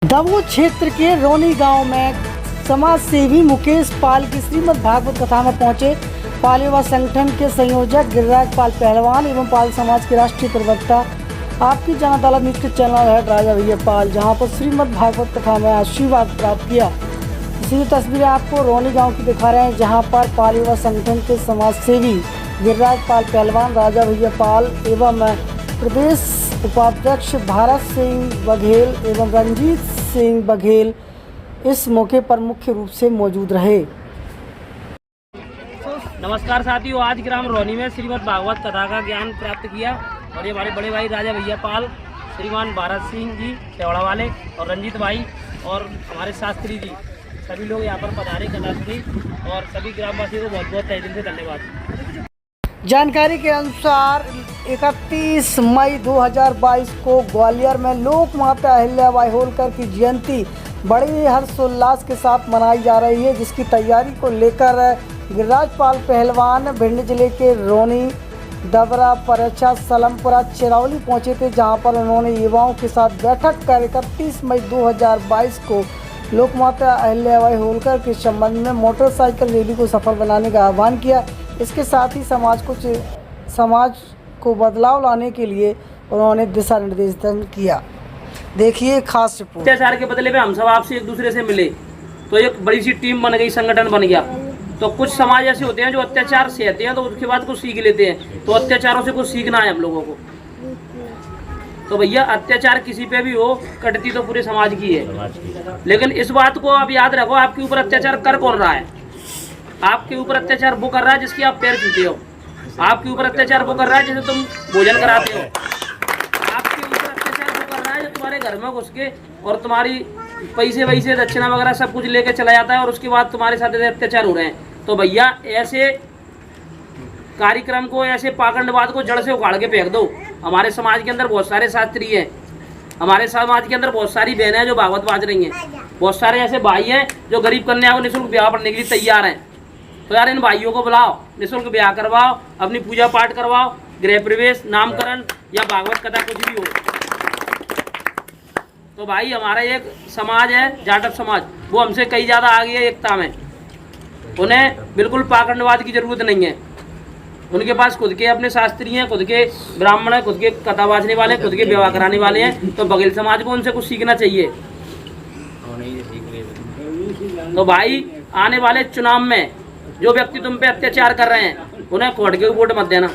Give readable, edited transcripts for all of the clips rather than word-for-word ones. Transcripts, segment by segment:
दमोह क्षेत्र के रोनी गांव में समाज सेवी मुकेश पाल की श्रीमद् भागवत कथा में पहुंचे पाल युवा संगठन के संयोजक गिरिराज पाल पहलवान एवं पाल समाज के राष्ट्रीय प्रवक्ता आपकी जन अदालत न्यूज के चैनल हेड राजा भैया पाल, जहां पर श्रीमद् भागवत कथा में आशीर्वाद प्राप्त किया। इसी तस्वीरें आपको रोनी गांव की दिखा रहे हैं, जहां पर पाल युवा संगठन के समाज सेवी गिरिराज पाल पहलवान, राजा भैया पाल एवं प्रदेश उपाध्यक्ष भारत सिंह बघेल एवं रंजीत सिंह बघेल इस मौके पर मुख्य रूप से मौजूद रहे। नमस्कार साथियों, आज ग्राम रोनी में श्रीमद् भागवत कथा का ज्ञान प्राप्त किया और ये हमारे बड़े भाई राजा भैया पाल, श्रीमान भारत सिंह जी सेवड़ा वाले और रंजीत भाई और हमारे शास्त्री जी, सभी लोग यहाँ पर पधारे कथा सुनी और सभी ग्रामवासियों को बहुत बहुत तहे दिल से धन्यवाद। जानकारी के अनुसार 31 मई 2022 को ग्वालियर में लोक माता अहिल्याबाई होलकर की जयंती बड़े हर्षोल्लास के साथ मनाई जा रही है, जिसकी तैयारी को लेकर गिरिराज पाल पहलवान भिंड जिले के रोनी, डबरा, परछा, सलमपुरा, चिरौली पहुंचे थे, जहां पर उन्होंने युवाओं के साथ बैठक कर 31 मई 2022 को लोकमाता अहिल्याबाई होलकर के संबंध में मोटरसाइकिल रैली को सफल बनाने का आह्वान किया। इसके साथ ही समाज को बदलाव लाने के लिए उन्होंने दिशा निर्देशन किया। देखिए खास रिपोर्ट। अत्याचार के बदले में हम सब आपसे एक दूसरे से मिले तो एक बड़ी सी टीम बन गई, संगठन बन गया। तो कुछ समाज ऐसे होते हैं जो अत्याचार सहते हैं तो उसके बाद कुछ सीख लेते हैं, तो अत्याचारों से कुछ सीखना है हम लोगों को। तो भैया अत्याचार किसी पे भी हो, कटती तो पूरे समाज की है, लेकिन इस बात को आप याद रखो, आपके ऊपर अत्याचार कर कौन रहा है? आपके ऊपर अत्याचार वो कर रहा है जिसकी आप पैर छूते हो। आपके ऊपर अत्याचार वो कर रहा है जिसे तुम भोजन कराते हो। आपके ऊपर अत्याचार वो कर रहा है जो तुम्हारे घर में घुस के और तुम्हारी पैसे वैसे दक्षिणा वगैरह सब कुछ लेके चला जाता है और उसके बाद तुम्हारे साथ ऐसे अत्याचार हो रहे हैं। तो भैया ऐसे कार्यक्रम को, ऐसे पाखंडवाद को जड़ से उखाड़ के फेंक दो। हमारे समाज के अंदर बहुत सारे शास्त्री हैं, हमारे समाज के अंदर बहुत सारी बहनें हैं जो भागवत बाज रही हैं, बहुत सारे ऐसे भाई हैं जो गरीब कन्या को निःशुल्क ब्याह पढ़ने के लिए तैयार हैं। तो यार इन भाइयों को बुलाओ, निःशुल्क ब्याह करवाओ, अपनी पूजा पाठ करवाओ, गृह प्रवेश, नामकरण या भागवत कथा कुछ भी हो। तो भाई हमारा एक समाज है जाटव समाज, वो हमसे कई ज़्यादा आगे है एकता में। उन्हें बिल्कुल पाखंडवाद की जरूरत नहीं है। उनके पास खुद के अपने शास्त्री हैं, खुद के ब्राह्मण हैं, खुद के कथा बाजने वाले, खुद के विवाह कराने वाले हैं। तो बघेल समाज को उनसे कुछ सीखना चाहिए। तो भाई आने वाले चुनाव में जो व्यक्ति तुम पे अत्याचार कर रहे हैं उन्हें कोर्ट के वोट मत देना।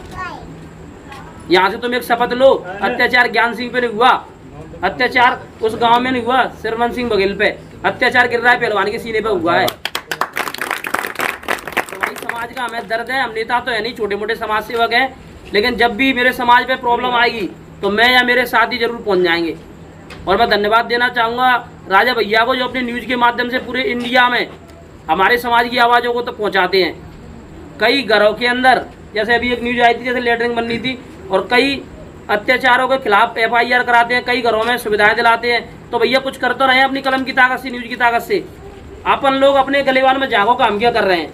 यहाँ से तुम एक शपथ लो, अत्याचार ज्ञान सिंह पे नहीं हुआ, अत्याचार उस गांव में नहीं हुआ श्रीमान सिंह बघेल पे, अत्याचार गिरिराज पहलवान के सीने पे हुआ है। तो भाई समाज का हमें दर्द है। हम नेता तो है नहीं, छोटे मोटे समाज सेवक हैं, लेकिन जब भी मेरे समाज पे प्रॉब्लम आएगी तो मैं या मेरे साथी जरूर पहुंच जाएंगे। और मैं धन्यवाद देना चाहूँगा राजा भैया को, जो अपने न्यूज़ के माध्यम से पूरे इंडिया में हमारे समाज की आवाज़ों को तो पहुंचाते हैं। कई घरों के अंदर, जैसे अभी एक न्यूज़ आई थी, जैसे लेटरिंग बननी थी, और कई अत्याचारों के खिलाफ FIR कराते हैं, कई घरों में सुविधाएं दिलाते हैं। तो भैया कुछ कर तो रहे हैं अपनी कलम की ताकत से, न्यूज़ की ताकत से। अपन लोग अपने गलीवान में जागो काम क्या कर रहे हैं?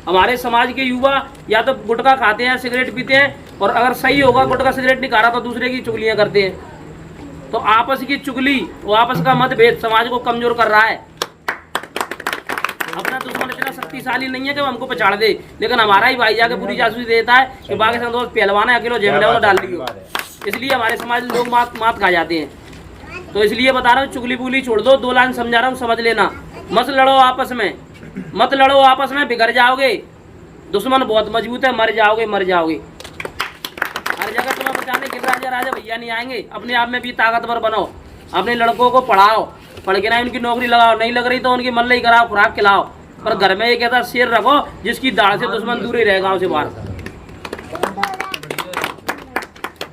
हमारे समाज के युवा या तो गुटखा खाते हैं, सिगरेट पीते हैं, और अगर सही होगा गुटखा सिगरेट नहीं खा रहा तो दूसरे की चुगलियाँ करते हैं। तो आपस की चुगली और आपस का मतभेद समाज को कमजोर कर रहा है। अपना दुश्मन इतना शक्तिशाली नहीं है कि वो हमको पछाड़ दे, लेकिन हमारा ही भाई जाके पूरी जासूसी देता है कि बाकी सब दोस्त पहलवान है, अकेलो जेब डाल लियो। इसलिए हमारे समाज लोग मात खा जाते हैं। तो इसलिए बता रहा हूँ, चुगली बुगली छोड़ दो, 2 लाइन समझा रहा हूँ, समझ लेना। मत लड़ो आपस में, मत लड़ो आपस में, बिगड़ जाओगे। दुश्मन बहुत मजबूत है, मर जाओगे, मर जाओगे। हर जगह तुम्हें बचाने गिरिराज राजा भैया नहीं आएंगे। अपने आप में भी ताकतवर बनो, अपने लड़कों को पढ़ाओ, पढ़ के ना उनकी नौकरी लगाओ, नहीं लग रही तो उनकी मल्लई कराओ, खुराक खिलाओ, पर घर में एक ऐसा शेर रखो जिसकी दाढ़ से दुश्मन दूर ही रहे गाँव से बाहर।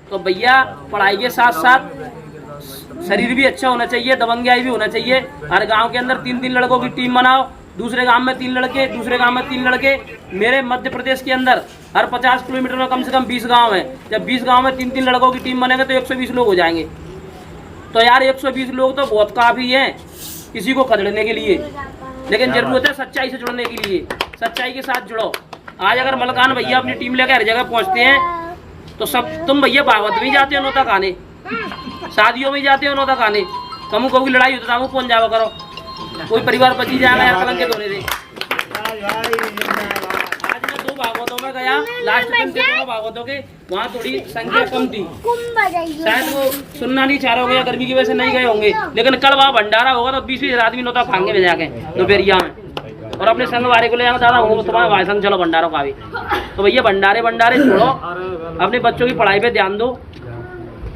तो भैया पढ़ाई के साथ साथ शरीर भी अच्छा होना चाहिए, दबंगियाई भी होना चाहिए। हर गांव के अंदर 3-3 लड़कों की टीम बनाओ, दूसरे गांव में 3 लड़के, दूसरे गांव में 3 लड़के। मेरे मध्य प्रदेश के अंदर हर 50 किलोमीटर में कम से कम 20 गाँव हैं। जब 20 गाँव में 3-3 लड़कों की टीम बनेगा तो 120 लोग हो जाएंगे। तो यार 120 लोग तो बहुत काफ़ी हैं किसी को खदेड़ने के लिए, लेकिन जरूरत है सच्चाई से जुड़ने के लिए। सच्चाई के साथ जुड़ो। आज अगर मलकान भैया अपनी टीम लेकर हर जगह पहुंचते हैं तो सब तुम भैया भागवत में जाते हो नौता खाने, शादियों में जाते हो नौता खाने, कमू कमू की लड़ाई होता था पहुंच जावा करो, कोई परिवार बची जाएगा यार कलंकित होने से। आज मैं 2 भागवतों में गया, लास्ट दिन थे दोनों भागवतों के, वहाँ थोड़ी संख्या कम थी, शायद वो सुनना नहीं चाह रहे होंगे या गर्मी की वजह से नहीं गए होंगे, लेकिन कल वहाँ भंडारा होगा तो 20-20 आदमी नौता खाएंगे में जाके दोपहरिया में, और अपने संग वाले को ले जाना दादा वो तुम्हारे भाई संग चलो भंडारों का भी। तो भैया भंडारे छोड़ो, अपने बच्चों की पढ़ाई पे ध्यान दो।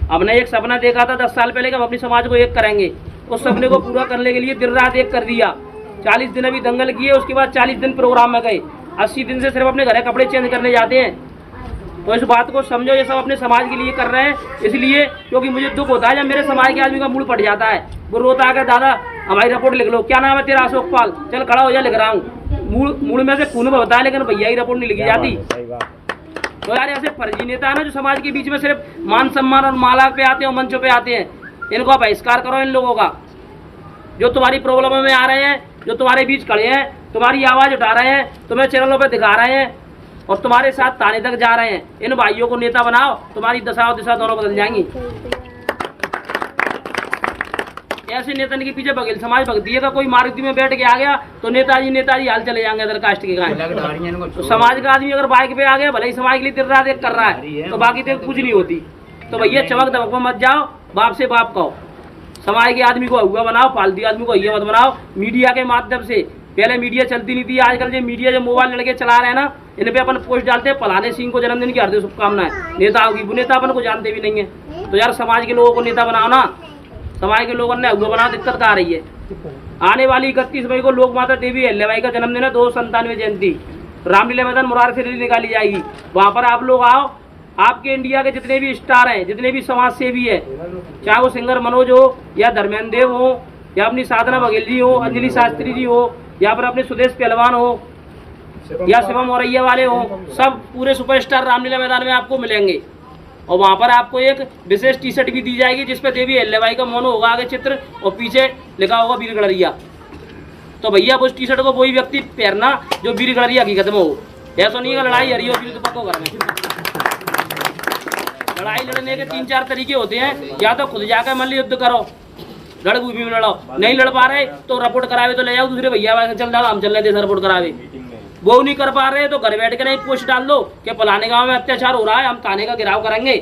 हमने एक सपना देखा था 10 साल पहले कि हम अपने समाज को एक करेंगे, उस सपने को पूरा करने के लिए दिन रात एक कर दिया। 40 दिन अभी दंगल किए, उसके बाद 40 दिन प्रोग्राम में गए, 80 दिन से सिर्फ अपने घर कपड़े चेंज करने जाते हैं। तो इस बात को समझो, ये सब अपने समाज के लिए कर रहे हैं, इसलिए क्योंकि मुझे दुख होता है जब मेरे समाज के आदमी का मूड पड़ जाता है, वो रोता है दादा हमारी रिपोर्ट लिख लो, क्या नाम है तेरा अशोक पाल, चल खड़ा हो जा लिख रहा हूँ, मूड में से खून में होता है लेकिन भैया की रिपोर्ट नहीं लिखी जाती। तो यार ऐसे फर्जी नेता है ना जो समाज के बीच में सिर्फ मान सम्मान और माला पे आते हैं और मंचों पे आते हैं, इनको बहिष्कार करो इन लोगों का। जो तुम्हारी प्रॉब्लम में आ रहे हैं, जो तुम्हारे बीच खड़े हैं, तुम्हारी आवाज़ उठा रहे हैं, तुम्हें चैनलों पे दिखा रहे हैं और तुम्हारे साथ थाने तक जा रहे हैं, इन भाइयों को नेता बनाओ, तुम्हारी दशा और दिशा दोनों बदल जाएंगी। ऐसे नेता के पीछे बघेल समाज भगती है, कोई मारुति में बैठ के आ गया तो नेताजी हाल चले जाएंगे अदर कास्ट के गाय। तो समाज का आदमी अगर बाइक पे आ गया, भले ही समाज के लिए दिन रात एक कर रहा है, तो बाकी तो कुछ नहीं होती। तो भैया चमक दमक में मत जाओ, बाप से बाप कहो, समाज के आदमी को अगुआ बनाओ, फालतू आदमी को अगुआ मत बनाओ। मीडिया के माध्यम से, पहले मीडिया चलती नहीं थी, आजकल जो मीडिया जो मोबाइल लड़के चला रहे हैं ना, इन पे अपन पोस्ट डालते हैं फलाने सिंह को जन्मदिन की हार्दिक शुभकामनाएं, नेताओं की, वो नेता अपन को जानते भी नहीं है। तो यार समाज के लोगों को नेता बनाओ ना, समाज के लोगों ने अगुआ बनाओ, दिक्कत कहाँ आ रही है। आने वाली 31 मई को लोक माता देवी अहिल्याबाई का जन्मदिन है, 297वीं जयंती, रामलीला मैदान मुरार से रैली निकाली जाएगी, वहाँ पर आप लोग आओ। आपके इंडिया के जितने भी स्टार हैं, जितने भी समाज सेवी है, चाहे वो सिंगर मनोज हो या धर्मेंद्र देव हो या अपनी साधना बघेल जी हो, अंजलि शास्त्री जी हो या फिर अपने सुदेश पहलवान हो या शिवम औरैया वाले हो, सब पूरे सुपरस्टार रामलीला मैदान में आपको मिलेंगे। और वहाँ पर आपको एक विशेष टी शर्ट भी दी जाएगी जिसपे देवी अहिल्याबाई का मोनो होगा आगे चित्र और पीछे लिखा होगा वीर गड़रिया। तो भैया उस टी शर्ट को वही व्यक्ति पहनना जो वीर गड़रिया हकीकत में हो। ऐसा नहीं है लड़ाई हरी होती तो पक्को घर में। लड़ाई लड़ने के 3-4 तरीके होते हैं, या तो खुद जाकर मल्ल युद्ध करो, रणभूमि में लड़ो, नहीं लड़ पा रहे तो रिपोर्ट करावे तो ले जाओ दूसरे भैया चल जाओ, हम चल रहे थे रिपोर्ट करावे। वो नहीं कर पा रहे तो घर बैठ के नहीं पोस्ट डाल दो कि फलाने गांव में अत्याचार हो रहा है, हम थाने का घेराव करेंगे।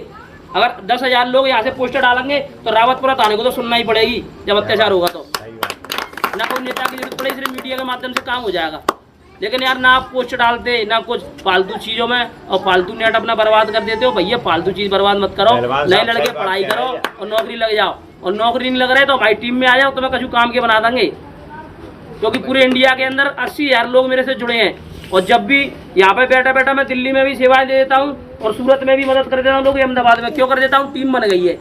अगर 10,000 लोग यहाँ से पोस्टर डालेंगे तो रावतपुरा थाने को तो सुनना ही पड़ेगी जब अत्याचार होगा। तो ना कोई नेता की जरूरत पड़ेगी, सिर्फ मीडिया के माध्यम से काम हो जाएगा। लेकिन यार ना आप पोस्ट डालते ना कुछ, फालतू चीज़ों में और फालतू नेट अपना बर्बाद कर देते हो। भैया फालतू चीज़ बर्बाद मत करो, नए लड़के पढ़ाई करो और नौकरी लग जाओ, और नौकरी नहीं लग रहे तो भाई टीम में आ जाओ, तुम्हें कछु काम के बना देंगे। क्योंकि पूरे इंडिया के अंदर 80,000 लोग मेरे से जुड़े हैं, और जब भी यहाँ पे बैठा बैठा मैं दिल्ली में भी सेवाएं दे देता हूँ और सूरत में भी मदद कर देता हूँ, लोग अहमदाबाद में क्यों कर देता हूँ, टीम बन गई है।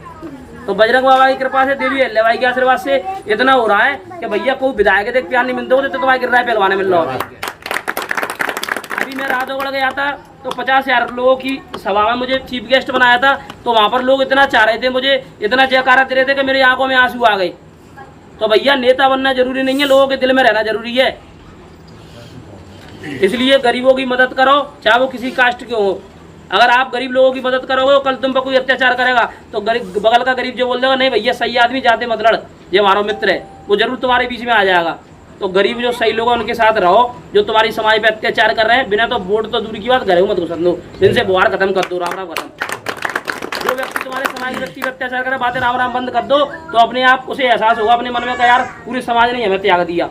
तो बजरंग बाबा की कृपा से, देवी अहिल्याबाई के आशीर्वाद से इतना हो रहा है कि भैया कोई विधायक देख प्यार नहीं मिलते होते तो तुम्हारे गिर रहा है पहलवाने मिल रहा है। अभी मैं राधोगढ़ गया था तो 50,000 लोगों की सभा में मुझे चीफ गेस्ट बनाया था, तो वहाँ पर लोग इतना चाह रहे थे, मुझे इतना जयकारा दे रहे थे कि मेरी आंखों में आंसू आ गए। तो भैया नेता बनना जरूरी नहीं है, लोगों के दिल में रहना जरूरी है। इसलिए गरीबों की मदद करो, चाहे वो किसी कास्ट के हो। अगर आप गरीब लोगों की मदद करोगे, कल तुम पर कोई अत्याचार करेगा तो गरीब बगल का गरीब जो बोल देगा नहीं भैया सही आदमी जाते मत लड़, ये हमारा मित्र है, वो जरूर तुम्हारे बीच में आ जाएगा। तो गरीब जो सही लोग हैं उनके साथ रहो, जो तुम्हारी समाज पे अत्याचार कर रहे हैं, बिना तो वोट तो दूर की बात घरों मत घुस दो, इनसे बुहार खत्म कर दो, राम राम खत्म। जो व्यक्ति तुम्हारे समाज के व्यक्ति पे अत्याचार करे, बातें राम राम बंद कर दो, तो अपने आप उसे एहसास होगा अपने मन में का यार पूरे समाज ने हमें त्याग दिया।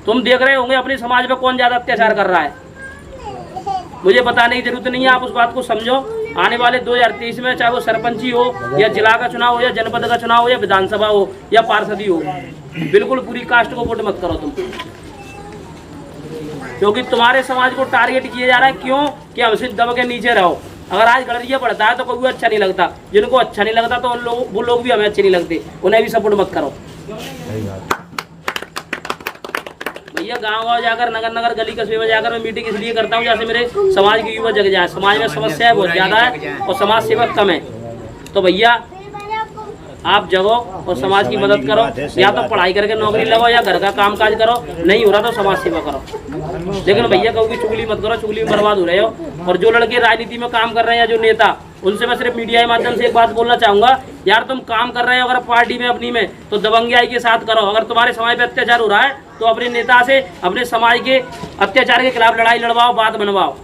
तुम देख रहे होंगे अपने समाज पे कौन ज्यादा अत्याचार कर रहा है, मुझे बताने की जरूरत नहीं है, आप उस बात को समझो। आने वाले 2023 में चाहे वो सरपंची हो या जिला का चुनाव हो या जनपद का चुनाव हो या विधानसभा हो या पार्षदी हो, बिल्कुल पूरी कास्ट को वोट मत करो तुम, क्योंकि तुम्हारे समाज को टारगेट किया जा रहा है। क्यों कि हमसे दब के नीचे रहो। अगर आज गड़रिया बढ़ता है तो कोई अच्छा नहीं लगता, जिनको अच्छा नहीं लगता तो उन लोग वो लोग भी हमें अच्छे नहीं लगते, उन्हें भी सपोर्ट मत करो। भैया गाँव जाकर नगर नगर गली कस्बे में जाकर मैं मीटिंग इसलिए करता हूँ जैसे मेरे समाज के युवा जग जाए। समाज में समस्याएं बहुत ज़्यादा है और समाज सेवक कम है। तो भैया आप जगो और समाज की मदद करो, या तो पढ़ाई करके नौकरी लगाओ या घर का काम काज करो, नहीं हो रहा तो समाज सेवा करो। लेकिन भैया कहोगे चुगली मत करो, चुगली में बर्बाद हो रहे हो। और जो लड़के राजनीति में काम कर रहे हैं या जो नेता, उनसे मैं सिर्फ मीडिया के माध्यम से एक बात बोलना चाहूँगा, यार तुम काम कर रहे हो अगर पार्टी में अपनी में, तो दबंगियाई के साथ करो। अगर तुम्हारे समाज पे अत्याचार हो रहा है तो अपने नेता से अपने समाज के अत्याचार के खिलाफ लड़ाई लड़वाओ, बात बनवाओ।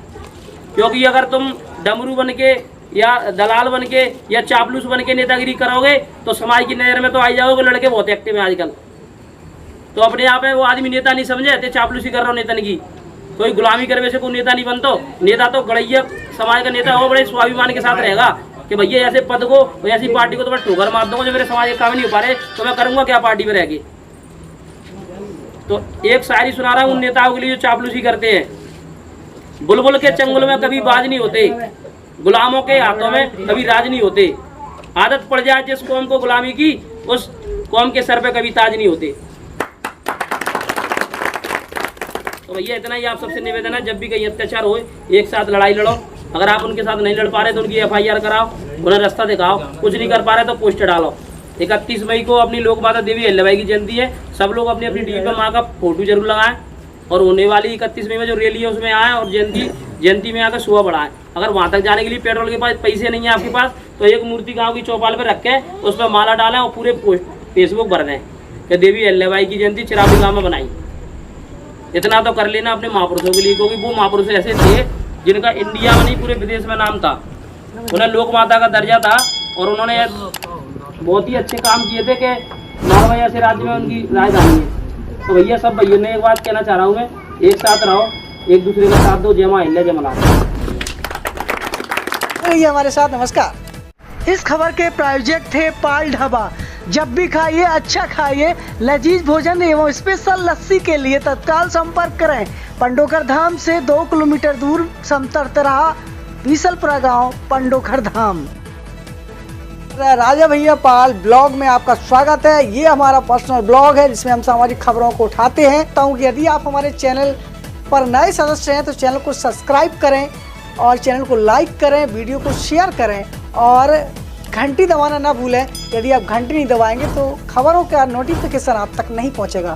क्योंकि अगर तुम डमरू बन के या दलाल बन के या चापलूस बन के नेतागिरी करोगे तो समाज की नज़र में तो आई जाओगे। लड़के बहुत एक्टिव हैं आजकल, तो अपने आप में वो आदमी नेता नहीं समझे, तो चापलूसी कर रहा हो नेतन की। कोई गुलामी करने से कोई नेता नहीं बनता। नेता तो गड़ैया समाज का नेता हो, बड़े स्वाभिमान के साथ रहेगा कि भैया ऐसे पद को, ऐसी पार्टी को तो मैं ठोकर मार दूंगा, जो मेरे समाज के काम नहीं हो पा रहे तो मैं करूँगा क्या पार्टी में रह के। तो एक शायरी सुना रहा हूँ उन नेताओं के लिए जो चापलूसी करते हैं। बुलबुल के चंगुल में कभी बाज नहीं होते, गुलामों के हाथों में कभी राज नहीं होते। आदत पड़ जाए जिस कौम को गुलामी की, उस कौम के सर पे कभी ताज नहीं होते। तो भैया इतना ही आप सबसे निवेदन है, जब भी कहीं अत्याचार हो एक साथ लड़ाई लड़ो। अगर आप उनके साथ नहीं लड़ पा रहे तो उनकी FIR कराओ, उन्हें रास्ता दिखाओ। कुछ नहीं कर पा रहे तो पोस्टर डालो। 31 मई को अपनी लोक माता देवी अहिल्याबाई की जयंती है, सब लोग अपनी अपनी टीवी पर माँ का फोटो जरूर लगाएं और होने वाली 31 मई में जो रैली है उसमें आए और जयंती में आकर शोभा बढ़ाएं। अगर वहाँ तक जाने के लिए पेट्रोल के पास पैसे नहीं है आपके पास, तो एक मूर्ति गाँव की चौपाल पर रख के उस पर माला डालें और पूरे फेसबुक भर दें कि देवी अहिल्याबाई की जयंती चिरावी गाँव में बनाई। इतना तो कर लेना अपने महापुरुषों के लिए, क्योंकि वो महापुरुष ऐसे थे जिनका इंडिया में नहीं पूरे विदेश में नाम था। उन्हें लोक माता का दर्जा था और उन्होंने बहुत ही अच्छे काम किए थे कि नालवा ऐसे राज्य में उनकी राजधानी है। तो भैया सब भैया ने एक बात कहना चाह रहा हूँ मैं, एक साथ रहो, एक दूसरे का साथ दो। जय मां अहिल्या, जय मल्हार। हमारे साथ नमस्कार। इस खबर के प्रायोजक थे पाल ढाबा। जब भी खाइए अच्छा खाइए, लजीज भोजन एवं स्पेशल लस्सी के लिए तत्काल संपर्क करें। पंडोखर धाम से 2 किलोमीटर दूर समतरतराहा बीसलपुरा गांव, पंडोखर धाम। राजा भैया पाल ब्लॉग में आपका स्वागत है। ये हमारा पर्सनल ब्लॉग है जिसमें हम सामाजिक खबरों को उठाते हैं। तो यदि आप हमारे चैनल पर नए सदस्य हैं तो चैनल को सब्सक्राइब करें और चैनल को लाइक करें, वीडियो को शेयर करें और घंटी दबाना ना भूलें। यदि आप घंटी नहीं दबाएंगे तो खबरों का नोटिफिकेशन आप तक नहीं पहुंचेगा।